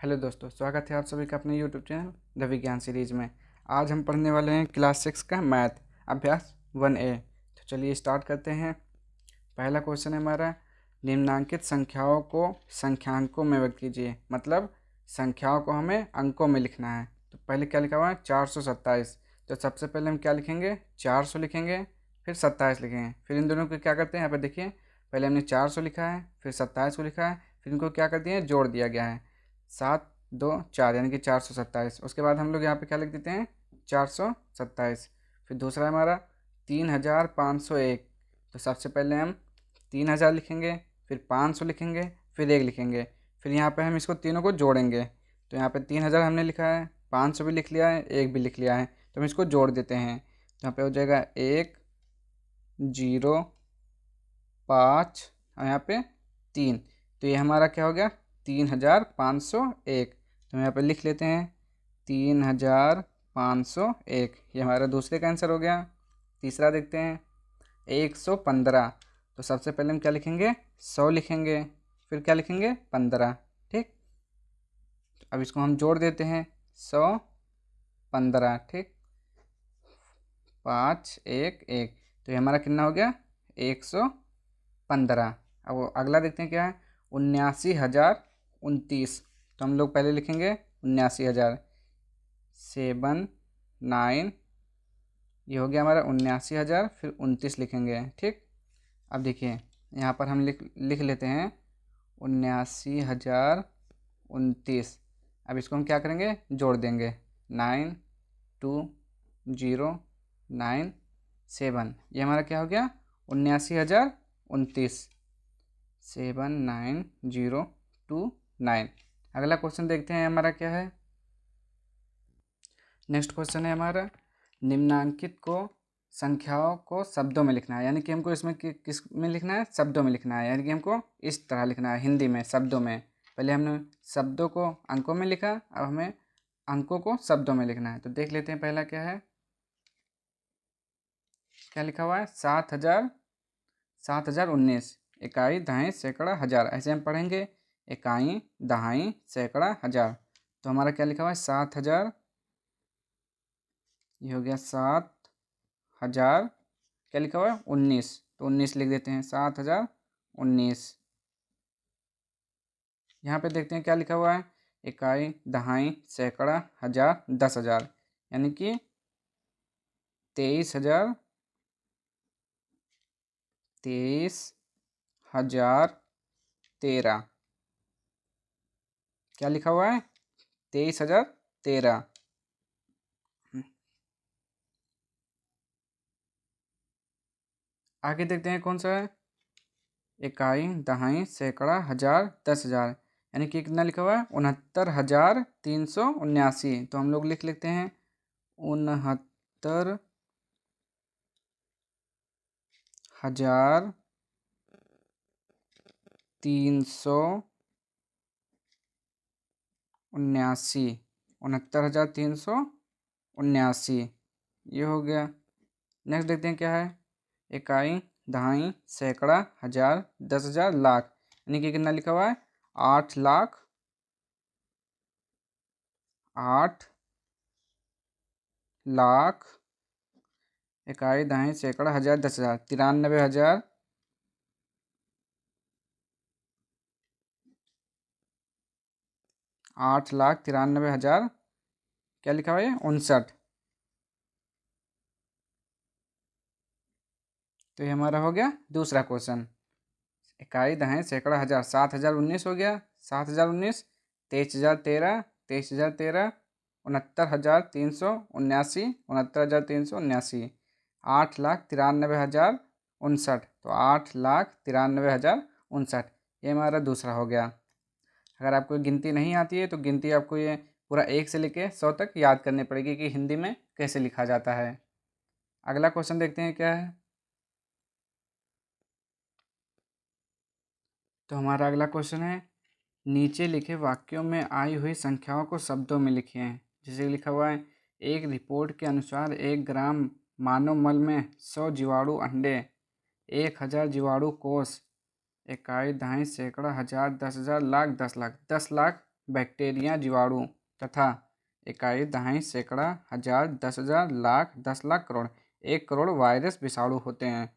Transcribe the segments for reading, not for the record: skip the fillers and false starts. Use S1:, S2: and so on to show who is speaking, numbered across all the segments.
S1: Hello दोस्तों, स्वागत है आप सभी का अपने यूट्यूब चैनल द विज्ञान सीरीज में। आज हम पढ़ने वाले हैं क्लास 6 का मैथ अभ्यास 1A। तो चलिए स्टार्ट करते हैं। पहला क्वेश्चन है हमारा, निम्नांकित संख्याओं को संख्यांकों में व्यक्त कीजिए। मतलब संख्याओं को हमें अंकों में लिखना है। तो पहले क्या लिखा हुआ है, 427। तो सबसे पहले हम क्या लिखेंगे, 400 लिखेंगे, फिर 27 लिखेंगे। फिर इन दोनों को क्या करते हैं, यहाँ पर देखिए, पहले हमने 400 लिखा है, फिर 27 को लिखा है, फिर इनको क्या कर दिए, जोड़ दिया गया है। 7 2 4 यानी कि 427। उसके बाद हम लोग यहाँ पे क्या लिख देते हैं, 427। फिर दूसरा हमारा 3501। तो सबसे पहले हम 3000 लिखेंगे, फिर 500 लिखेंगे, फिर 1 लिखेंगे। फिर यहाँ पे हम इसको तीनों को जोड़ेंगे। तो यहाँ पे 3000 हमने लिखा है, 500 भी लिख लिया है, 1 भी लिख लिया है। तो हम इसको जोड़ देते हैं। तो यहाँ पे हो जाएगा 1 0 5 और यहाँ पे 3। तो ये हमारा क्या हो गया, 3501। तो यहाँ पे लिख लेते हैं 3501। ये हमारा दूसरे का आंसर हो गया। तीसरा देखते हैं 115। तो सबसे पहले हम क्या लिखेंगे, 100 लिखेंगे, फिर क्या लिखेंगे, 15। ठीक, अब इसको हम जोड़ देते हैं, 100 15। ठीक, 5 1 1। तो ये हमारा कितना हो गया, 115। अब वो अगला देखते हैं क्या है, 79,029। तो हम लोग पहले लिखेंगे 79,000, 7 9। ये हो गया हमारा 79,000, फिर 29 लिखेंगे। ठीक, अब देखिए यहाँ पर हम लिख लेते हैं 79,029। अब इसको हम क्या करेंगे, जोड़ देंगे, 9 2 0 9 7। ये हमारा क्या हो गया, 79,029, 79029। अगला क्वेश्चन देखते हैं हमारा क्या है। नेक्स्ट क्वेश्चन है हमारा, निम्नांकित को संख्याओं को शब्दों में लिखना है। यानी कि हमको इसमें किस में लिखना है, शब्दों में लिखना है। यानी कि हमको इस तरह लिखना है, हिंदी में शब्दों में। पहले हमने शब्दों को अंकों में लिखा, अब हमें अंकों को शब्दों में लिखना है। तो देख लेते हैं पहला क्या है, क्या लिखा हुआ है, 7,019। इकाई दहाई सैकड़ा हजार, ऐसे हम पढ़ेंगे, इकाई दहाई सैकड़ा हजार। तो हमारा क्या लिखा हुआ है, 7,000। ये हो गया 7,000, क्या लिखा हुआ है, 19। तो 19 लिख देते हैं, 7,019। यहाँ पे देखते हैं क्या लिखा हुआ है, इकाई दहाई सैकड़ा हजार 10,000, यानी कि 23,000, 23,013। क्या लिखा हुआ है, 23,013। आगे देखते हैं कौन सा है, इकाई दहाई सैकड़ा हजार 10,000, यानी कि कितना लिखा हुआ है, 69,379। तो हम लोग लिख लेते हैं 69,379, 69,379। ये हो गया। नेक्स्ट देखते हैं क्या है, इकाई दहाई सैकड़ा हजार 10,000 लाख, यानी कि कितना लिखा हुआ है, 8 लाख, 8 लाख। इकाई दहाई सैकड़ा हजार 10,000, 93,000, 8,93,000। क्या लिखा हुआ है, 59। तो ये हमारा हो गया दूसरा क्वेश्चन। इकाई दहाई सैकड़ा हजार, 7,019 हो गया, 7,019, 23,013, 23,013, 69,379, 69,379, 8,93,059। तो 8,93,059, ये हमारा दूसरा हो गया। अगर आपको गिनती नहीं आती है तो गिनती आपको ये पूरा 1 से लेके 100 तक याद करनी पड़ेगी कि हिंदी में कैसे लिखा जाता है। अगला क्वेश्चन देखते हैं क्या है। तो हमारा अगला क्वेश्चन है, नीचे लिखे वाक्यों में आई हुई संख्याओं को शब्दों में लिखें। जैसे लिखा हुआ है, एक रिपोर्ट के अनुसार 1 ग्राम मानव मल में 100 जीवाणु अंडे, 1,000 जीवाणु कोष, इकाई दहाई सैकड़ा हजार 10,000 लाख 10 लाख। 10 लाख बैक्टीरिया, जीवाणु तथा इकाई, दहाई, सैकड़ा, हजार, 10,000, लाख, 10 लाख, करोड़, 1 करोड़ वायरस विषाणु होते हैं।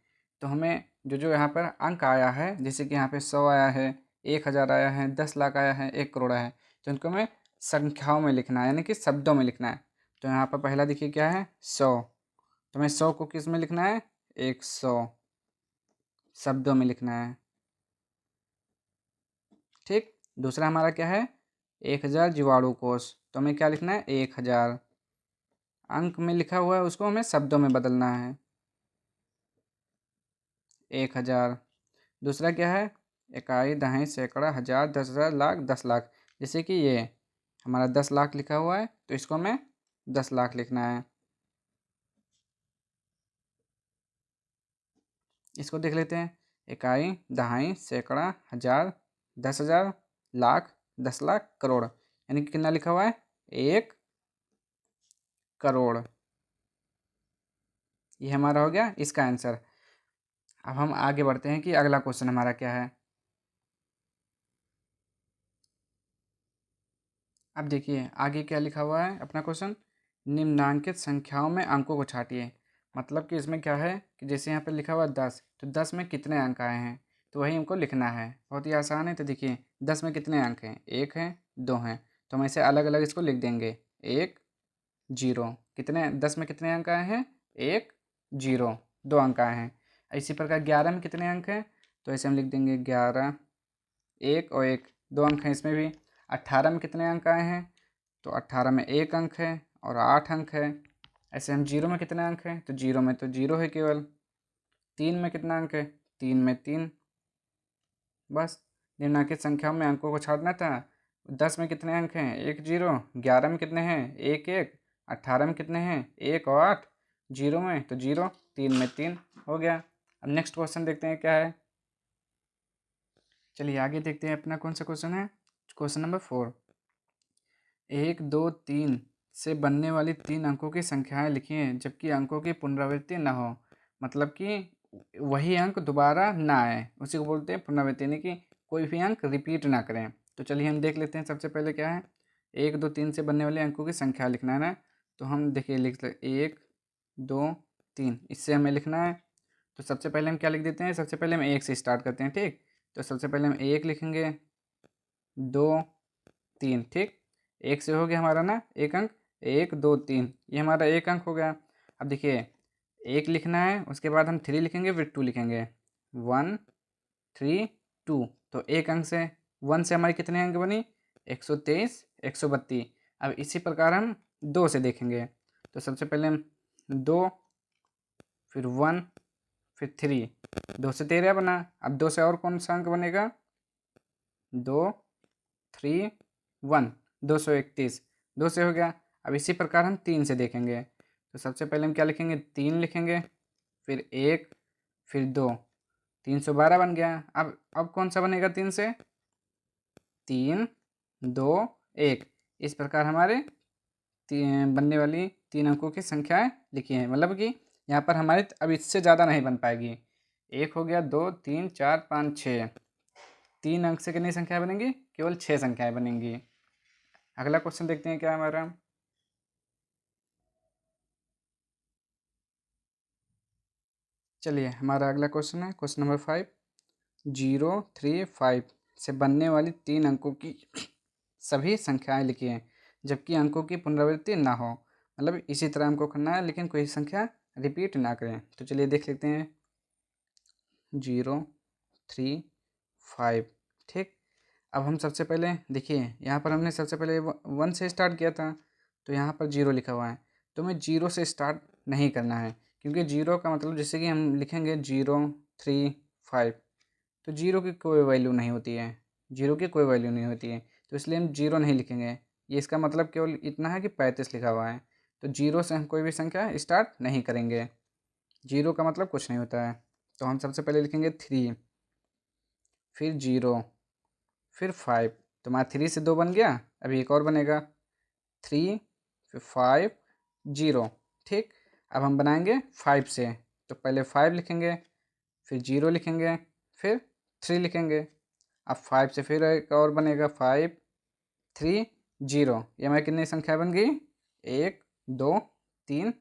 S1: तो हमें जो जो यहाँ पर अंक आया है, जैसे कि यहाँ पे 100 आया है, 1000 आया है, 10 लाख आया है, 1 करोड़ आया है, तो इनको हमें संख्याओं में लिखना है, यानी कि शब्दों में लिखना है। तो यहाँ पर पहला देखिए क्या है, 100। तो हमें 100 को किस में लिखना है, 100 शब्दों में लिखना है। ठीक। दूसरा हमारा क्या है, 1000 जीवाणु कोष, तो हमें क्या लिखना है, 1000 अंक में लिखा हुआ है, उसको हमें शब्दों में बदलना है, 1000। दूसरा क्या है, इकाई, दहाई, सैकड़ा, हजार, 10,000, लाख, 10 लाख। जैसे कि ये हमारा 10 लाख लिखा हुआ है, तो इसको हमें 10 लाख लिखना है। इसको देख लेते हैं, इकाई, दहाई, सैकड़ा, हजार, 10,000, लाख, 10 लाख, करोड़, यानी कि कितना लिखा हुआ है, 1 करोड़। ये हमारा हो गया इसका आंसर। अब हम आगे बढ़ते हैं कि अगला क्वेश्चन हमारा क्या है। अब देखिए आगे क्या लिखा हुआ है अपना क्वेश्चन, निम्नांकित संख्याओं में अंकों को छांटिए। मतलब कि इसमें क्या है कि जैसे यहाँ पे लिखा हुआ 10, तो 10 में कितने अंक आए हैं, तो वही हमको लिखना है। बहुत ही आसान है। तो देखिए 10 में कितने अंक हैं, 1 है, 2 हैं, तो हम ऐसे अलग अलग इसको लिख देंगे, 1 0। कितने 10 में कितने अंक आए हैं, 1 0, 2 अंक आए हैं। इसी प्रकार 11 में कितने अंक हैं, तो ऐसे हम लिख देंगे 11 1 और 1, 2 अंक हैं इसमें भी। 18 में कितने अंक आए हैं, तो 18 में 1 अंक है और 8 अंक है। ऐसे हम 0 में कितने अंक हैं, तो 0 में तो 0 है केवल। 3 में कितना अंक है, 3 में 3। बस निम्नलिखित संख्याओं में अंकों को छांटना था। 10 में कितने अंक हैं, 1 0। 11 में कितने हैं, 1 1। 18 में कितने हैं, 1 और 8। 0 में तो 0, 3 में 3, हो गया। अब नेक्स्ट क्वेश्चन देखते हैं क्या है। चलिए आगे देखते हैं अपना कौन सा क्वेश्चन है। क्वेश्चन नंबर 4, 1 2 3 से बनने वाली 3 अंकों की संख्याएं लिखिए जबकि अंकों की पुनरावृत्ति न हो। मतलब कि वही अंक दोबारा ना आए, उसी को बोलते हैं पुनरावृत्ति, यानी कि कोई भी अंक रिपीट ना करें। तो चलिए हम देख लेते हैं। सबसे पहले क्या है, 1 2 3 से बनने वाले अंकों की संख्या लिखना है ना। तो हम देखिए लिख 1 2 3, इससे हमें लिखना है। तो सबसे पहले हम क्या लिख देते हैं, सबसे पहले हम 1 से स्टार्ट करते हैं। ठीक, तो सबसे पहले हम 1 लिखेंगे, 2 3। ठीक, 1 से हो गया हमारा ना एक अंक, 1 2 3, ये हमारा एक अंक हो गया। अब देखिए 1 लिखना है, उसके बाद हम 3 लिखेंगे, फिर 2 लिखेंगे, 1 3 2। तो एक अंक से 1 से हमारी कितने अंक बनी, 123 132। अब इसी प्रकार हम 2 से देखेंगे। तो सबसे पहले हम 2, फिर 1, फिर 3, 2 से 13 बना। अब 2 से और कौन सा अंक बनेगा, 2 3 1, 231, 2 से हो गया। अब इसी प्रकार हम 3 से देखेंगे। तो सबसे पहले हम क्या लिखेंगे, 3 लिखेंगे, फिर 1, फिर 2, 312 बन गया। अब कौन सा बनेगा 3 से, 3 2 1। इस प्रकार हमारे बनने वाली 3 अंकों की संख्याएं लिखी हैं। मतलब कि यहाँ पर हमारे अब इससे ज़्यादा नहीं बन पाएगी। 1 हो गया, 2 3 4 5 6, 3 अंक से कितनी संख्याएं बनेंगी, केवल 6 संख्याएं बनेंगी। अगला क्वेश्चन देखते हैं क्या है हमारा। चलिए हमारा अगला क्वेश्चन है क्वेश्चन नंबर 5, 0 3 5 से बनने वाली 3 अंकों की सभी संख्याएं लिखी हैं जबकि अंकों की पुनरावृत्ति ना हो। मतलब इसी तरह हमको करना है, लेकिन कोई संख्या रिपीट ना करें। तो चलिए देख लेते हैं, 0 3 5। ठीक, अब हम सबसे पहले देखिए यहाँ पर हमने सबसे पहले 1 से स्टार्ट किया था, तो यहाँ पर 0 लिखा हुआ है। तो हमें 0 से स्टार्ट नहीं करना है, क्योंकि 0 का मतलब जैसे कि हम लिखेंगे 0 3 5, तो 0 की कोई वैल्यू नहीं होती है, 0 की कोई वैल्यू नहीं होती है। तो इसलिए हम 0 नहीं लिखेंगे। ये इसका मतलब केवल इतना है कि 35 लिखा हुआ है, तो 0 से हम कोई भी संख्या स्टार्ट नहीं करेंगे। 0 का मतलब कुछ नहीं होता है। तो हम सबसे पहले लिखेंगे 3, फिर 0, फिर 5। तो हमारा 3 से 2 बन गया। अभी एक और बनेगा, 3 फिर 5 0। ठीक, अब हम बनाएंगे 5 से। तो पहले 5 लिखेंगे, फिर 0 लिखेंगे, फिर 3 लिखेंगे। अब 5 से फिर एक और बनेगा, 5 3 0। ये हमारी कितनी संख्या बन गई? 1 2 3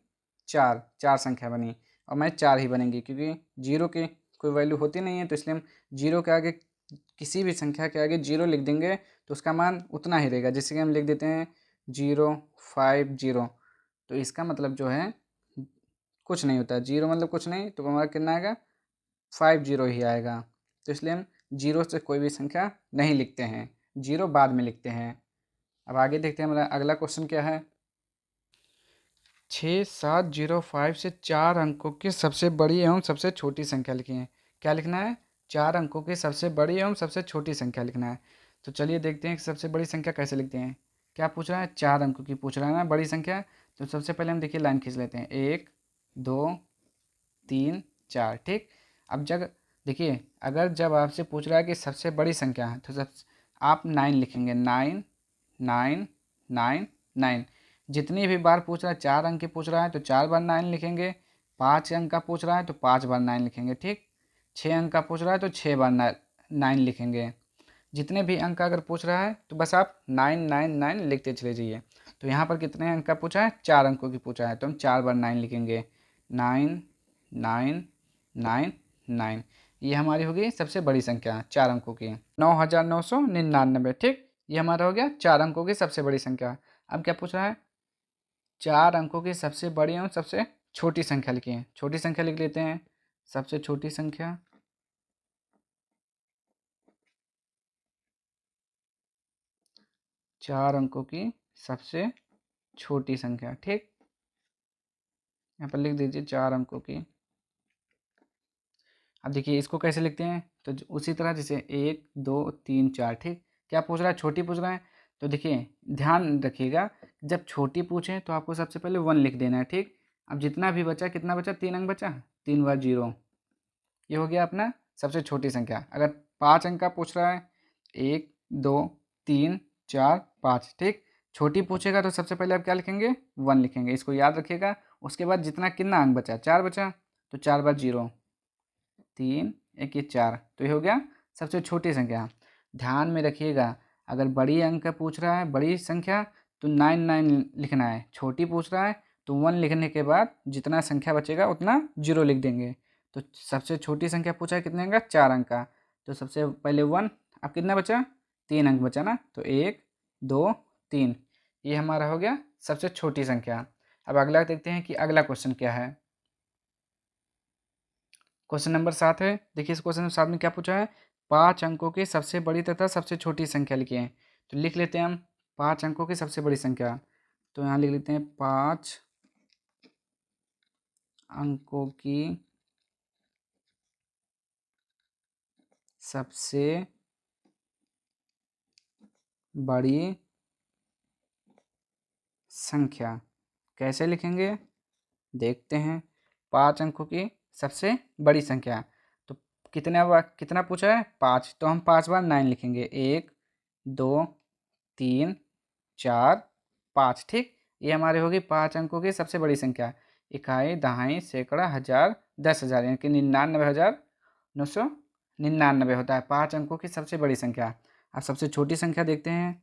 S1: 4, 4 संख्या बनी। और हमारी 4 ही बनेंगी क्योंकि जीरो की कोई वैल्यू होती नहीं है, तो इसलिए हम जीरो के आगे किसी भी संख्या के आगे जीरो लिख देंगे तो उसका मान उतना ही रहेगा। जैसे कि हम लिख देते हैं 050, तो इसका मतलब जो है कुछ नहीं होता। जीरो मतलब कुछ नहीं, तो हमारा कितना आएगा? 50 ही आएगा। तो इसलिए हम जीरो से कोई भी संख्या नहीं लिखते हैं, जीरो बाद में लिखते हैं। अब आगे देखते हैं हमारा अगला क्वेश्चन क्या है। 6705 से 4 अंकों की सबसे बड़ी एवं सबसे छोटी संख्या लिखिए। क्या लिखना है? 4 अंकों की सबसे बड़ी एवं सबसे छोटी संख्या लिखना है। तो चलिए देखते हैं कि सबसे बड़ी संख्या कैसे लिखते हैं। क्या पूछ रहा है? 4 अंकों की पूछ रहा है ना, बड़ी संख्या। तो सबसे पहले हम देखिए लाइन खींच लेते हैं, 1 2 3 4। ठीक। अब जब देखिए, अगर जब आपसे पूछ रहा है कि सबसे बड़ी संख्या है तो आप 9 लिखेंगे, 9 9 9 9। जितनी भी बार पूछ रहा है, 4 अंक की पूछ रहा है तो 4 बार 9 लिखेंगे। 5 अंक का पूछ रहा है तो 5 बार 9 लिखेंगे। ठीक। 6 अंक का पूछ रहा है तो 6 बार 9 लिखेंगे। जितने भी अंक अगर पूछ रहा है तो बस आप 999 लिखते चले जाइए। तो यहाँ पर कितने अंक का पूछा है? 4 अंकों की पूछा है, तो हम 4 बार 9 लिखेंगे, 9 9 9 9। ये हमारी होगी सबसे बड़ी संख्या 4 अंकों की, 9999। ठीक। ये हमारा हो गया 4 अंकों की सबसे बड़ी संख्या। अब क्या पूछ रहा है? 4 अंकों की सबसे बड़ी और सबसे छोटी संख्या लिखिए। छोटी संख्या लिख लेते हैं, सबसे छोटी संख्या 4 अंकों की सबसे छोटी संख्या। ठीक। यहाँ पर लिख दीजिए 4 अंकों की। अब देखिए इसको कैसे लिखते हैं, तो उसी तरह जैसे 1 2 3 4। ठीक। क्या पूछ रहा है? छोटी पूछ रहा है। तो देखिए ध्यान रखिएगा, जब छोटी पूछें तो आपको सबसे पहले 1 लिख देना है। ठीक। अब जितना भी बचा, कितना बचा? 3 अंक बचा, 3 बार 0। ये हो गया अपना सबसे छोटी संख्या। अगर 5 अंक का पूछ रहा है, 1 2 3 4 5। ठीक। छोटी पूछेगा तो सबसे पहले आप क्या लिखेंगे? 1 लिखेंगे, इसको याद रखिएगा। उसके बाद जितना कितना अंक बचा? 4 बचा, तो 4 बार 0, 3 1 ये 4। तो ये हो गया सबसे छोटी संख्या। ध्यान में रखिएगा, अगर बड़ी अंक का पूछ रहा है, बड़ी संख्या, तो 9 लिखना है। छोटी पूछ रहा है तो 1 लिखने के बाद जितना संख्या बचेगा उतना 0 लिख देंगे। तो सबसे छोटी संख्या पूछा है कितने अंक का? 4 अंक का। तो सबसे पहले 1। अब कितना बचा? 3 अंक बचा ना, तो 1 2 3। ये हमारा हो गया सबसे छोटी संख्या। अब अगला देखते हैं कि अगला क्वेश्चन क्या है। क्वेश्चन नंबर 7 है। देखिए इस क्वेश्चन नंबर 7 में क्या पूछा है? 5 अंकों की सबसे बड़ी तथा सबसे छोटी संख्या लिखिए। तो लिख लेते हैं हम 5 अंकों की सबसे बड़ी संख्या। तो यहाँ लिख लेते हैं 5 अंकों की सबसे बड़ी संख्या। कैसे लिखेंगे देखते हैं। 5 अंकों की सबसे बड़ी संख्या, तो कितना पूछा है? 5। तो हम 5 बार 9 लिखेंगे, 1 2 3 4 5। ठीक। ये हमारे होगी 5 अंकों की सबसे बड़ी संख्या। इकाई, दहाई, सैकड़ा, हजार, 10,000, यानी कि 99,999 होता है 5 अंकों की सबसे बड़ी संख्या। अब सबसे छोटी संख्या देखते हैं।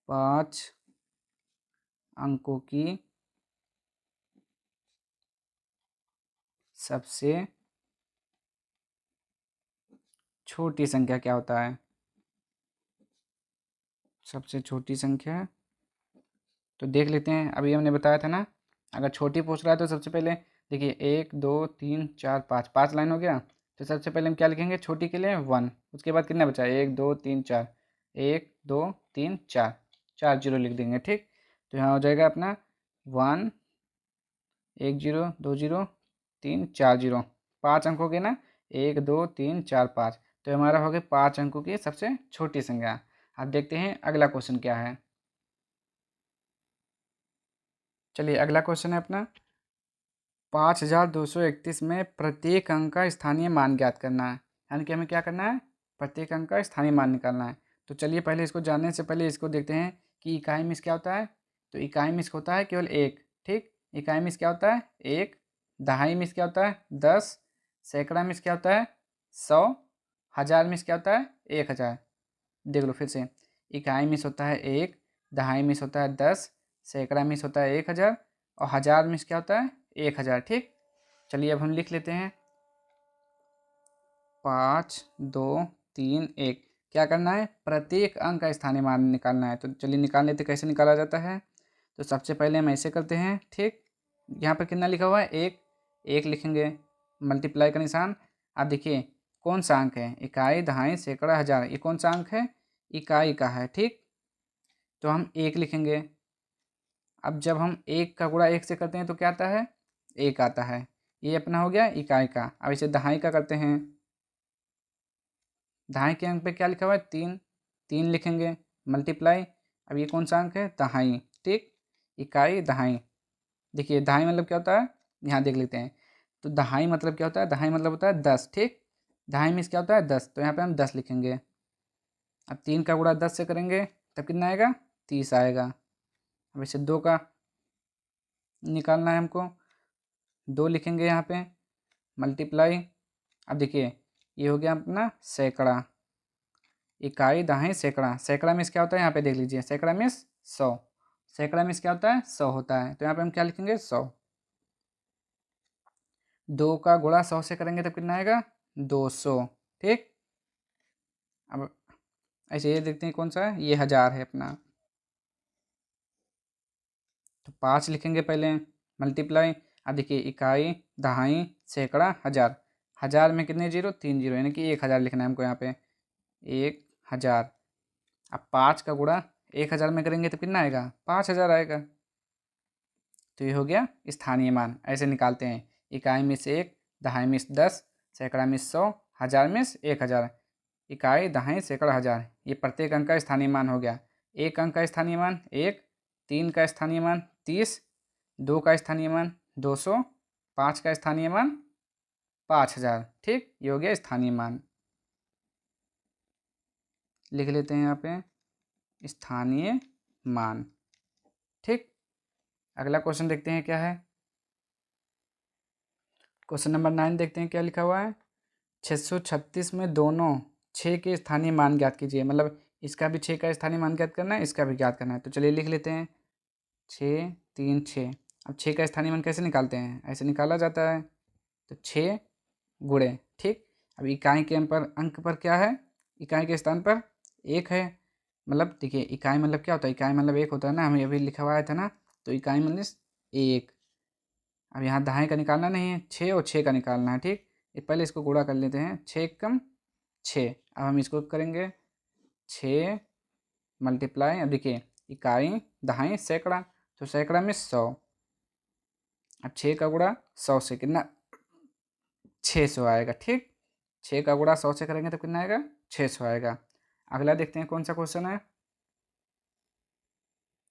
S1: 5 अंकों की सबसे छोटी संख्या क्या होता है? सबसे छोटी संख्या तो देख लेते हैं, अभी हमने बताया था ना, अगर छोटी पूछ रहा है तो सबसे पहले देखिए 1 2 3 4 5, 5 लाइन हो गया। तो सबसे पहले हम क्या लिखेंगे छोटी के लिए? 1। उसके बाद कितना बचा? 1 2 3 4, 1 2 3 4, 4 0 लिख देंगे। ठीक। तो यहाँ हो जाएगा अपना 1 1 0 2 0 3 4 0। 5 अंक हो गए ना, 1 2 3 4 5। तो हमारा हो गया 5 अंकों की सबसे छोटी संख्या। अब देखते हैं अगला क्वेश्चन क्या है। चलिए अगला क्वेश्चन है अपना 5231 में प्रत्येक अंक का स्थानीय मान ज्ञात करना है। यानी कि हमें क्या करना है? प्रत्येक अंक का स्थानीय मान निकालना है। तो चलिए पहले इसको जानने से पहले इसको देखते हैं कि इकाई में क्या होता है। तो इकाई में होता है केवल 1। ठीक। इकाई में क्या होता है? 1। दहाई में क्या होता है? 10। सैकड़ा में क्या होता है? 100। हजार में क्या होता है? 1000। देख लो फिर से, इकाई मिस होता है 1, दहाई मिस होता है 10, सैकड़ा मिस होता है 1000 और हज़ार मिस क्या होता है 1000। ठीक, चलिए अब हम लिख लेते हैं 5 2 3 1। क्या करना है, प्रत्येक अंक का स्थानीय मान निकालना है। तो चलिए निकाल लेते, कैसे निकाला जाता है। तो सबसे पहले हम ऐसे करते हैं। ठीक, यहाँ पर कितना लिखा हुआ है 1, 1 लिखेंगे, मल्टीप्लाई का निशान। अब देखिए कौन सा अंक है, इकाई दहाई सैकड़ा हज़ार, ये कौन सा अंक है, इकाई का है। ठीक, तो हम 1 लिखेंगे। अब जब हम 1 का गुणा 1 से करते हैं तो क्या आता है, 1 आता है। ये अपना हो गया इकाई का। अब इसे दहाई का करते हैं। दहाई के अंक पे क्या लिखा हुआ है 3, 3 लिखेंगे, मल्टीप्लाई। अब ये कौन सा अंक है, दहाई। ठीक, इकाई दहाई। देखिए दहाई मतलब क्या होता है, यहाँ देख लेते हैं। तो दहाई मतलब क्या होता है, दहाई मतलब होता है 10। ठीक, दहाई में क्या होता है 10, तो यहाँ पे हम 10 लिखेंगे। अब 3 का गुणा 10 से करेंगे तब कितना आएगा, 30 आएगा। अब इसे 2 का निकालना है हमको, 2 लिखेंगे यहाँ पे, मल्टीप्लाई। अब देखिए ये हो गया अपना सैकड़ा, इकाई दहाई सैकड़ा। सैकड़ा में क्या होता है, यहाँ पे देख लीजिए, सैकड़ा में 100, सैकड़ा में क्या होता है 100 होता है। तो यहाँ पे हम क्या लिखेंगे 100। 2 का गुणा 100 से करेंगे तब कितना आएगा 200। ठीक, अब ऐसे ये देखते हैं कौन सा है, ये 1000 है अपना। तो 5 लिखेंगे पहले, मल्टीप्लाई। अब देखिए इकाई दहाई सैकड़ा हज़ार, हज़ार में कितने जीरो, 3 जीरो, यानी कि 1000 लिखना है हमको यहाँ पे, 1000। अब 5 का गुणा 1000 में करेंगे तो कितना आएगा, 5000 आएगा। तो ये हो गया स्थानीय मान। ऐसे निकालते हैं, इकाई में से 1, दहाई में से 10, सैकड़ा में 100, हज़ार में से 1000। इकाई दहाई सैकड़ा हज़ार, ये प्रत्येक अंक का स्थानीय मान हो गया। एक अंक का स्थानीय मान 1, 3 का स्थानीय मान 30, 2 का स्थानीय मान 200, 5 का स्थानीय मान 5000। ठीक, ये हो गया स्थानीय मान। लिख लेते हैं यहाँ पे स्थानीय मान। ठीक, अगला क्वेश्चन देखते हैं क्या है। क्वेश्चन नंबर 9 देखते हैं क्या लिखा हुआ है। 636 में दोनों 6 के स्थानीय मान ज्ञात कीजिए। मतलब इसका भी 6 का स्थानीय मान ज्ञात करना है, इसका भी ज्ञात करना है। तो चलिए लिख लेते हैं 6 3 6। अब 6 का स्थानीय मान कैसे निकालते हैं, ऐसे निकाला जाता है। तो 6 गुणे, ठीक। अब इकाई के अंक पर क्या है, इकाई के स्थान पर 1 है। मतलब देखिए इकाई मतलब क्या होता है, इकाई मतलब 1 होता है ना, हमें अभी लिखा हुआ था ना। तो इकाई मतलब 1। अब यहाँ दहाई का निकालना नहीं है, 6 और 6 का निकालना है। ठीक, पहले इसको गुणा कर लेते हैं, 6 कम 6। अब हम इसको करेंगे 6 मल्टीप्लाई। अब देखिए इकाई दहाई सैकड़ा, तो सैकड़ा में 100। अब 6 का गुणा 100 से कितना, 600 आएगा। ठीक, 6 का गुणा 100 से करेंगे तो कितना आएगा, 600 आएगा। अगला देखते हैं कौन सा क्वेश्चन है।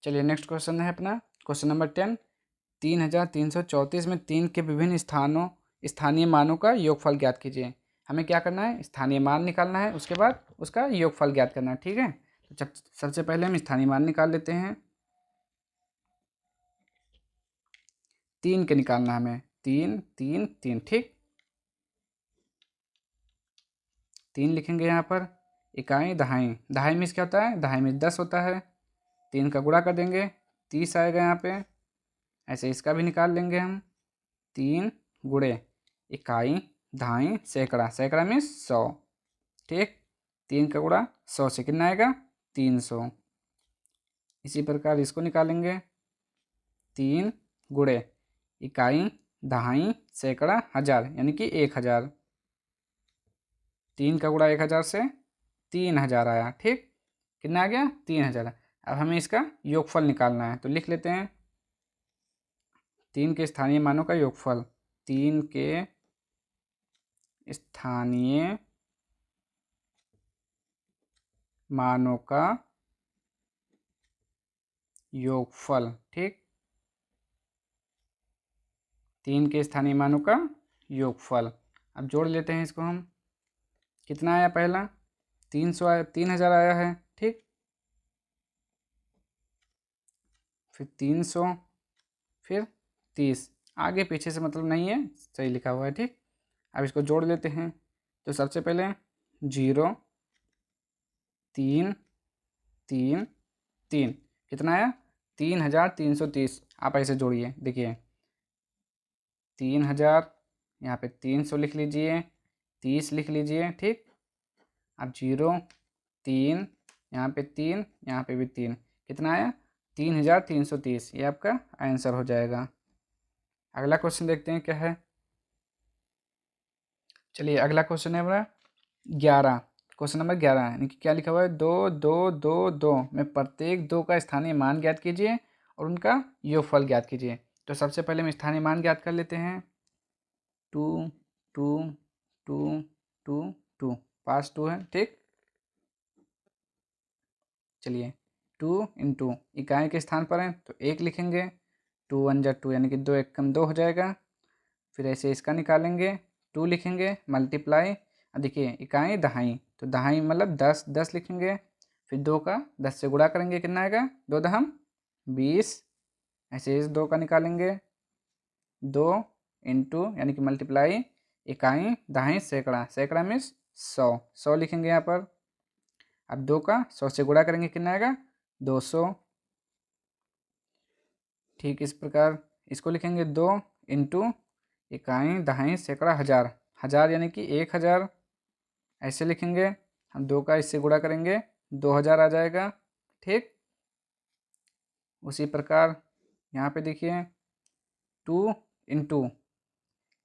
S1: चलिए नेक्स्ट क्वेश्चन है अपना क्वेश्चन नंबर 10। 3334 में 3 के विभिन्न स्थानीय मानों का योगफल ज्ञात कीजिए। हमें क्या करना है, स्थानीय मान निकालना है, उसके बाद उसका योगफल ज्ञात करना है। ठीक है, तो सबसे पहले हम स्थानीय मान निकाल लेते हैं। 3 के निकालना है हमें, 3 3 3। ठीक, 3 लिखेंगे यहाँ पर। इकाई दहाई, दहाई में क्या होता है, दहाई में 10 होता है। 3 का गुणा कर देंगे, 30 आएगा यहाँ पे। ऐसे इसका भी निकाल लेंगे हम, 3 गुणे इकाई दहाई सैकड़ा, सैकड़ा में 100। ठीक, 3 का गुणा 100 से कितना आएगा, 300। इसी प्रकार इसको निकालेंगे, 3 गुणे इकाई दहाई सैकड़ा हज़ार, यानी कि 1000। 3 का गुणा 1000 से 3000 आया। ठीक, कितना आ गया, 3000। अब हमें इसका योगफल निकालना है, तो लिख लेते हैं 3 के स्थानीय मानों का योगफल। 3 के स्थानीय मानों का योगफल। ठीक, 3 के स्थानीय मानों का योगफल। अब जोड़ लेते हैं इसको हम। कितना आया, पहला 300 आया, 3000 आया है। ठीक, फिर 300, फिर 30। आगे पीछे से मतलब नहीं है, सही लिखा हुआ है। ठीक, अब इसको जोड़ लेते हैं। तो सबसे पहले 0 3 3 3 कितना आया 3330। आप ऐसे जोड़िए, देखिए 3000, यहाँ पे 300 लिख लीजिए, 30 लिख लीजिए, ठीक। अब 0 3, यहाँ पे 3, यहाँ पे भी 3, कितना आया 3330। ये आपका आंसर हो जाएगा। अगला क्वेश्चन देखते हैं क्या है। चलिए अगला क्वेश्चन है हमारा 11, क्वेश्चन नंबर 11 यानी कि क्या लिखा हुआ है 2 2 2 2 में प्रत्येक 2 का स्थानीय मान ज्ञात कीजिए और उनका योगफल ज्ञात कीजिए। तो सबसे पहले हम स्थानीय मान ज्ञात कर लेते हैं। 2 2 2 2 2, 5 2 है, ठीक। चलिए 2 इंटू इकाई के स्थान पर है तो 1 लिखेंगे, 2 1 जा 2 यानी कि 2 1 कम 2 हो जाएगा। फिर ऐसे इसका निकालेंगे, 2 लिखेंगे मल्टीप्लाई, देखिए इकाई दहाई तो दहाई मतलब 10 10 लिखेंगे। फिर 2 का 10 से गुणा करेंगे, कितना आएगा 2 दहम 20। ऐसे इस 2 का निकालेंगे, 2 इंटू यानी कि मल्टीप्लाई इकाई दहाई सैकड़ा, सैकड़ा मीन्स 100 100 लिखेंगे यहाँ पर। अब 2 का 100 से गुणा करेंगे, कितना आएगा 200। ठीक इस प्रकार इसको लिखेंगे 2 इंटू इकाई दहाई सैकड़ा हज़ार, हज़ार यानी कि 1000। ऐसे लिखेंगे, हम 2 का इससे गुणा करेंगे 2000 आ जाएगा, ठीक। उसी प्रकार यहाँ पे देखिए 2 इंटू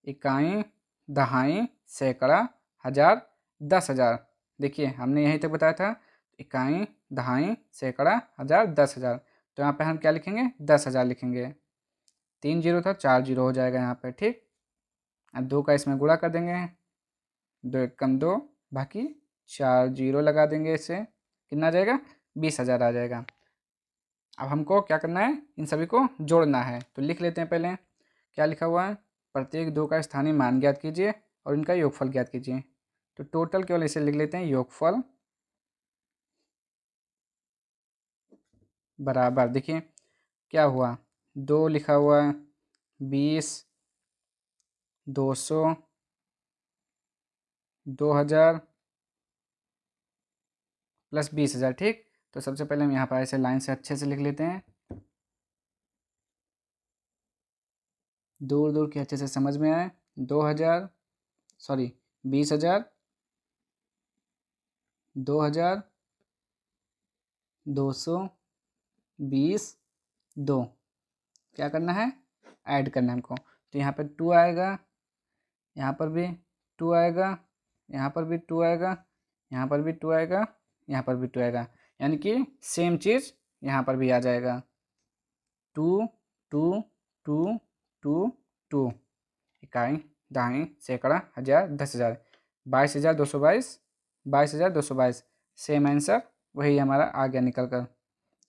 S1: इकाई दहाई सैकड़ा हज़ार 10,000। देखिए हमने यहीं तक बताया था इकाई दहाई सैकड़ा हज़ार 10,000, तो यहाँ पे हम क्या लिखेंगे 10,000 लिखेंगे। 3 जीरो था 4 जीरो हो जाएगा यहाँ पे, ठीक। अब 2 का इसमें गुणा कर देंगे, 2 एक कम 2, बाकी 4 जीरो लगा देंगे, इससे कितना आ जाएगा 20,000 आ जाएगा। अब हमको क्या करना है, इन सभी को जोड़ना है, तो लिख लेते हैं पहले क्या लिखा हुआ है। प्रत्येक 2 का स्थानीय मान ज्ञात कीजिए और इनका योगफल ज्ञात कीजिए। तो टोटल केवल इसे लिख लेते हैं योगफल बराबर, देखिए क्या हुआ 2 लिखा हुआ है 20 200 2000 प्लस 20,000, ठीक। तो सबसे पहले हम यहाँ पर ऐसे लाइन से अच्छे से लिख लेते हैं, दूर दूर के अच्छे से समझ में आए। 2000 सॉरी 20,000 2000 200 20 2, क्या करना है ऐड करना है हमको। तो यहाँ पर 2 आएगा, यहाँ पर भी 2 आएगा, यहाँ पर भी 2 आएगा, यहाँ पर भी 2 आएगा, यहाँ पर भी 2 आएगा, यानी कि सेम चीज़ यहाँ पर भी आ जाएगा 2 2 2 2 2। इकाई दहाई सैकड़ा हज़ार 10,000 22,222 22,222, सेम आंसर वही हमारा आ गया निकल कर।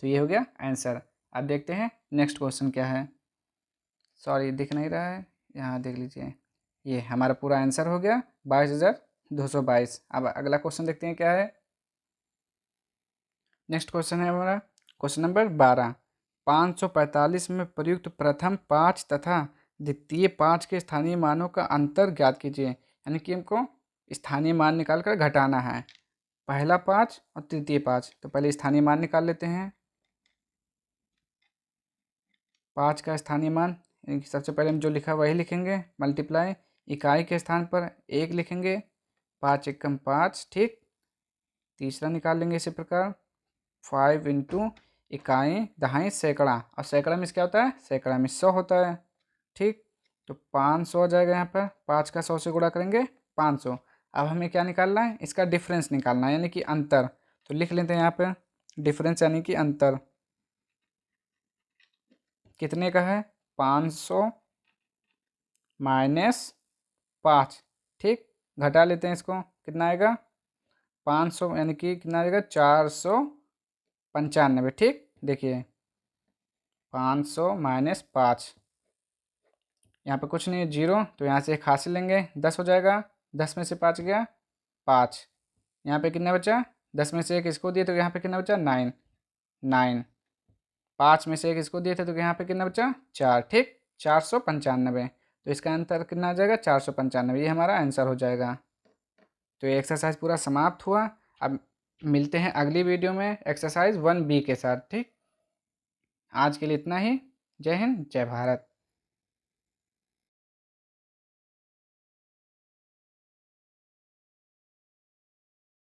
S1: तो ये हो गया आंसर। अब देखते हैं नेक्स्ट क्वेश्चन क्या है। सॉरी दिख नहीं रहा है, यहाँ देख लीजिए, ये हमारा पूरा आंसर हो गया 22,222। अब अगला क्वेश्चन देखते हैं क्या है। नेक्स्ट क्वेश्चन है हमारा क्वेश्चन नंबर 12, 545 में प्रयुक्त प्रथम 5 तथा द्वितीय 5 के स्थानीय मानों का अंतर ज्ञात कीजिए। यानी कि हमको स्थानीय मान निकाल कर घटाना है, पहला 5 और तृतीय 5। तो पहले स्थानीय मान निकाल लेते हैं। 5 का स्थानीय मान यानी कि सबसे पहले हम जो लिखा वही लिखेंगे, मल्टीप्लाई इकाई के स्थान पर 1 लिखेंगे, 5 एकम 5, ठीक। तीसरा निकाल लेंगे इसी प्रकार 5 इंटू इकाई दहाई सैकड़ा, और सैकड़ा में क्या होता है सैकड़ा में 100 होता है, ठीक। तो 500 आ जाएगा, यहाँ पर 5 का 100 से गुणा करेंगे 500। अब हमें क्या निकालना है, इसका डिफरेंस निकालना है यानी कि अंतर। तो लिख लेते हैं यहाँ पर डिफरेंस यानी कि अंतर कितने का है 500 माइनस 5, ठीक। घटा लेते हैं इसको, कितना आएगा 500 यानी कि कितना आएगा 495, ठीक। देखिए 500 माइनस 5, यहाँ पे कुछ नहीं है जीरो, तो यहाँ से एक हासिल लेंगे 10 हो जाएगा, 10 में से 5 गया 5, यहाँ पे कितना बचा 10 में से एक इसको दिए तो यहाँ पे कितना बचा 9 9, 5 में से एक इसको दिए थे तो यहाँ पे कितना बचा 4, ठीक। 495, तो इसका आंसर कितना आ जाएगा 495, ये हमारा आंसर हो जाएगा। तो ये एक्सरसाइज पूरा समाप्त हुआ। अब मिलते हैं अगली वीडियो में एक्सरसाइज 1B के साथ। ठीक, आज के लिए इतना ही। जय हिंद, जय भारत।